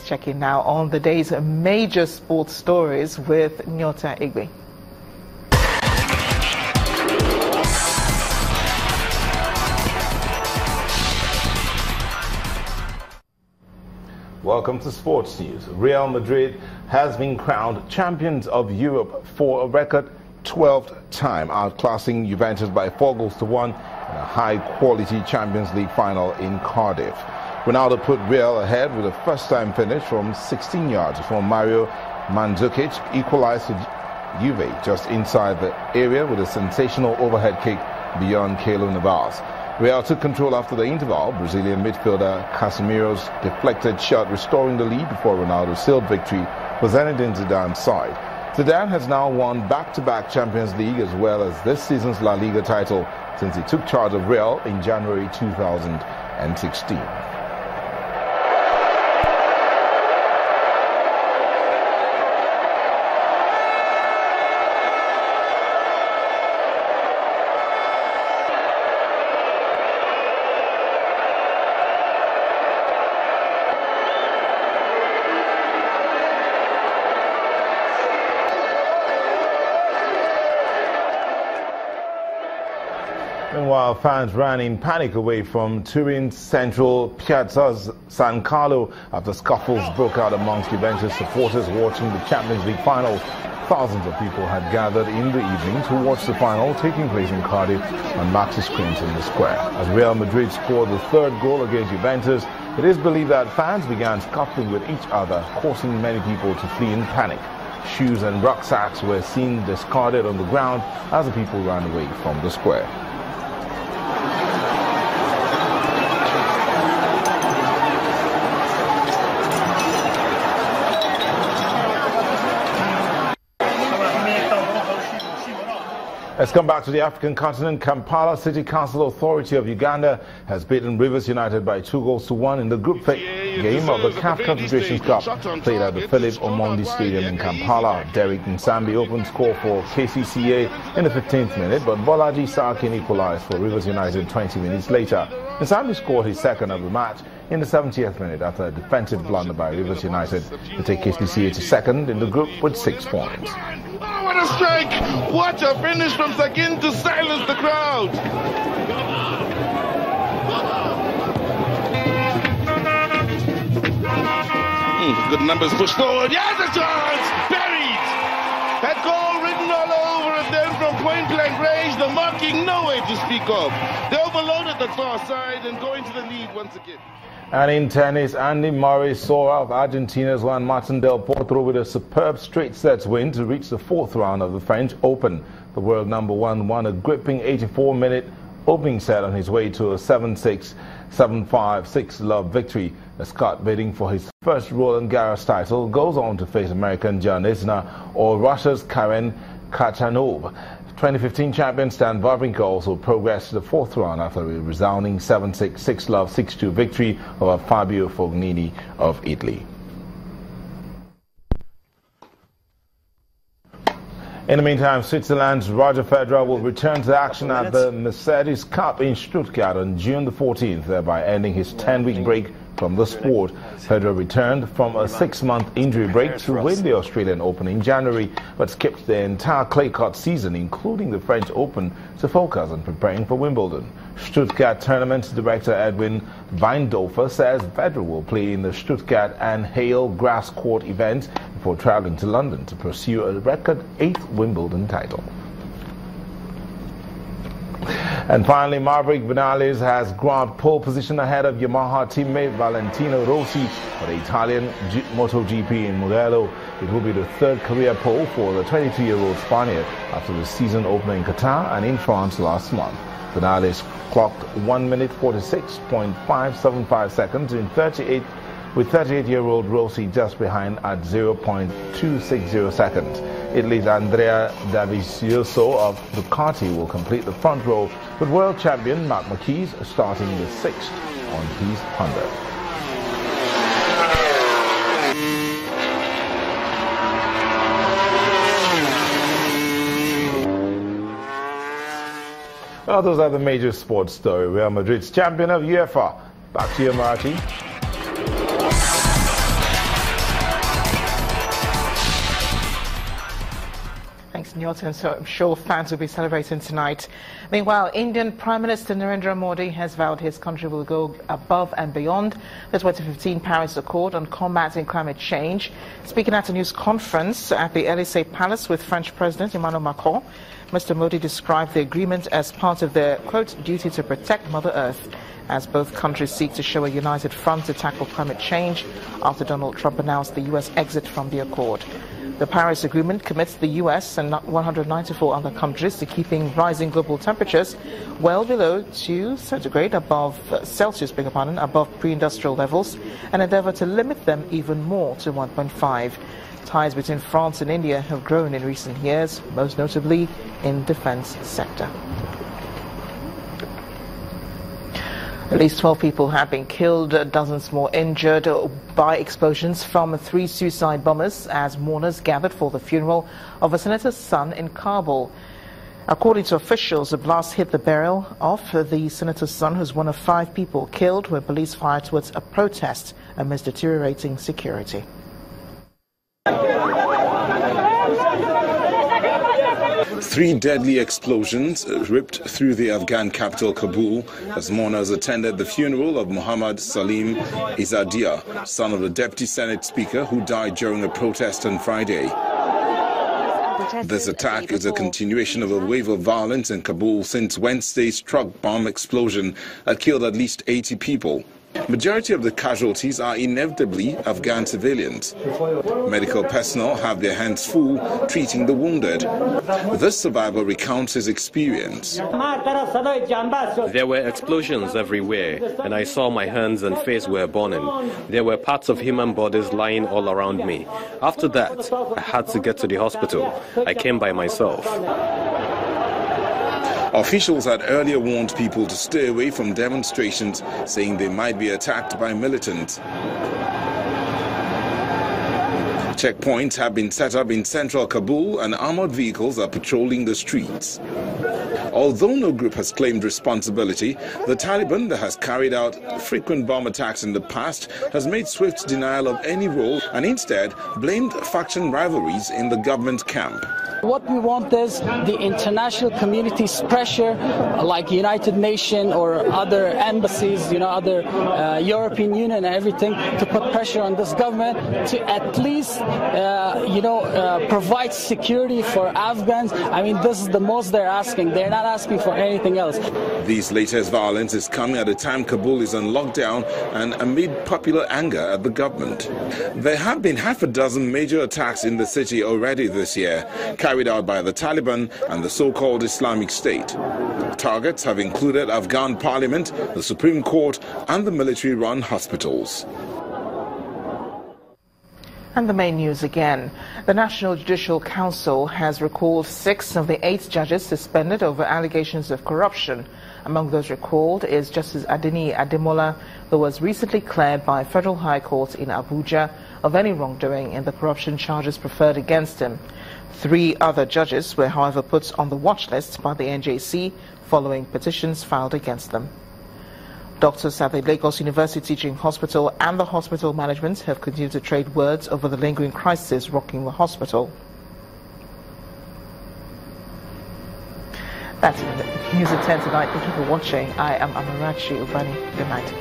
checking now on the day's major sports stories with Nyota Igwe. Welcome to Sports News. Real Madrid has been crowned champions of Europe for a record 12th time, outclassing Juventus by 4-1 in a high-quality Champions League final in Cardiff. Ronaldo put Real ahead with a first-time finish from 16 yards before Mario Mandzukic equalized to Juve just inside the area with a sensational overhead kick beyond Keylor Navas. Real took control after the interval. Brazilian midfielder Casemiro's deflected shot restoring the lead before Ronaldo sealed victory for Zinedine Zidane's side. Zidane has now won back-to-back Champions League as well as this season's La Liga title since he took charge of Real in January 2016. Meanwhile, fans ran in panic away from Turin's central Piazza San Carlo after scuffles broke out amongst Juventus supporters watching the Champions League final. Thousands of people had gathered in the evening to watch the final taking place in Cardiff on maxi screens in the square. As Real Madrid scored the third goal against Juventus, it is believed that fans began scuffling with each other, causing many people to flee in panic. Shoes and rucksacks were seen discarded on the ground as the people ran away from the square. Let's come back to the African continent. Kampala City Council Authority of Uganda has beaten Rivers United by 2-1 in the group game of the CAF Confederations Cup played at the Philip Omondi Stadium in Kampala. Derek Nsambi opened score for KCCA in the 15th minute, but Bolaji Sarkin equalized for Rivers United 20 minutes later. Nsambi scored his second of the match in the 70th minute after a defensive blunder by Rivers United to take KCCA to second in the group with 6 points. What a strike! What a finish from Sakin to silence the crowd! Good numbers pushed forward. Yes, a chance! Buried! That goal written all over it then from point-blank range. The marking no way to speak of. They overloaded the far side and going to the lead once again. And in tennis, Andy Murray saw out Argentina's Juan Martín del Potro with a superb straight sets win to reach the 4th round of the French Open. The world number one won a gripping 84-minute opening set on his way to a 7-6, 7-5, 6-love victory. The Scot, bidding for his first Roland Garros title, goes on to face American Jan Isner or Russia's Karen Khachanov. 2015 champion Stan Wawrinka also progressed to the 4th round after a resounding 7-6, 6-love, 6-2 victory over Fabio Fognini of Italy. In the meantime, Switzerland's Roger Federer will return to action at the Mercedes Cup in Stuttgart on June the 14th, thereby ending his 10-week break from the sport. Federer returned from a 6-month injury break to win the Australian Open in January, but skipped the entire clay court season, including the French Open, to focus on preparing for Wimbledon. Stuttgart tournament director Edwin Weindorfer says Federer will play in the Stuttgart and Hale grass court event before traveling to London to pursue a record 8th Wimbledon title. And finally, Maverick Vinales has grabbed pole position ahead of Yamaha teammate Valentino Rossi for the Italian MotoGP in Mugello. It will be the 3rd career pole for the 22-year-old Spaniard after the season opener in Qatar and in France last month. Vinales clocked 1 minute 46.575 seconds in 38, with 38-year-old Rossi just behind at 0.260 seconds. Italy's Andrea Dovizioso of Ducati will complete the front row, with world champion Marc Marquez starting the 6th on his Honda. Well, those are the major sports stories. Real Madrid's champion of UEFA. Back to you, Marathi. Nyota, so I'm sure fans will be celebrating tonight. Meanwhile, Indian Prime Minister Narendra Modi has vowed his country will go above and beyond the 2015 Paris Accord on combating climate change. Speaking at a news conference at the Elysee Palace with French President Emmanuel Macron, Mr. Modi described the agreement as part of their, quote, duty to protect Mother Earth, as both countries seek to show a united front to tackle climate change after Donald Trump announced the U.S. exit from the accord. The Paris Agreement commits the U.S. and 194 other countries to keeping rising global temperatures well below 2 centigrade above pre-industrial levels, and endeavour to limit them even more to 1.5. Ties between France and India have grown in recent years, most notably in defence sector. At least 12 people have been killed, dozens more injured by explosions from 3 suicide bombers as mourners gathered for the funeral of a senator's son in Kabul. According to officials, the blast hit the burial of the senator's son, who's one of 5 people killed when police fired towards a protest amidst deteriorating security. 3 deadly explosions ripped through the Afghan capital Kabul as mourners attended the funeral of Muhammad Salim Izzadia, son of the Deputy Senate Speaker who died during a protest on Friday. This attack is a continuation of a wave of violence in Kabul since Wednesday's truck bomb explosion that killed at least 80 people. Majority of the casualties are inevitably Afghan civilians. Medical personnel have their hands full treating the wounded. This survivor recounts his experience. There were explosions everywhere, and I saw my hands and face were burning. There were parts of human bodies lying all around me. After that, I had to get to the hospital. I came by myself. Officials had earlier warned people to stay away from demonstrations, saying they might be attacked by militants. Checkpoints have been set up in central Kabul and armored vehicles are patrolling the streets. Although no group has claimed responsibility, the Taliban, that has carried out frequent bomb attacks in the past, has made swift denial of any role and instead blamed faction rivalries in the government camp. What we want is the international community's pressure, like United Nations or other embassies, other European Union and everything, to put pressure on this government to at least, provide security for Afghans. I mean, this is the most they're asking. They're not asking for anything else. This latest violence is coming at a time Kabul is on lockdown and amid popular anger at the government. There have been half a dozen major attacks in the city already this year, carried out by the Taliban and the so-called Islamic State. Targets have included Afghan Parliament, the Supreme Court and the military-run hospitals. And the main news again. The National Judicial Council has recalled 6 of the 8 judges suspended over allegations of corruption. Among those recalled is Justice Adeni Ademola, who was recently cleared by Federal High Court in Abuja of any wrongdoing in the corruption charges preferred against him. 3 other judges were, however, put on the watch list by the NJC following petitions filed against them. Doctors at the Lagos University Teaching Hospital and the hospital management have continued to trade words over the lingering crisis rocking the hospital. That's it. News at 10 tonight. Thank you for watching. I am Amarachi Ubani. Good night.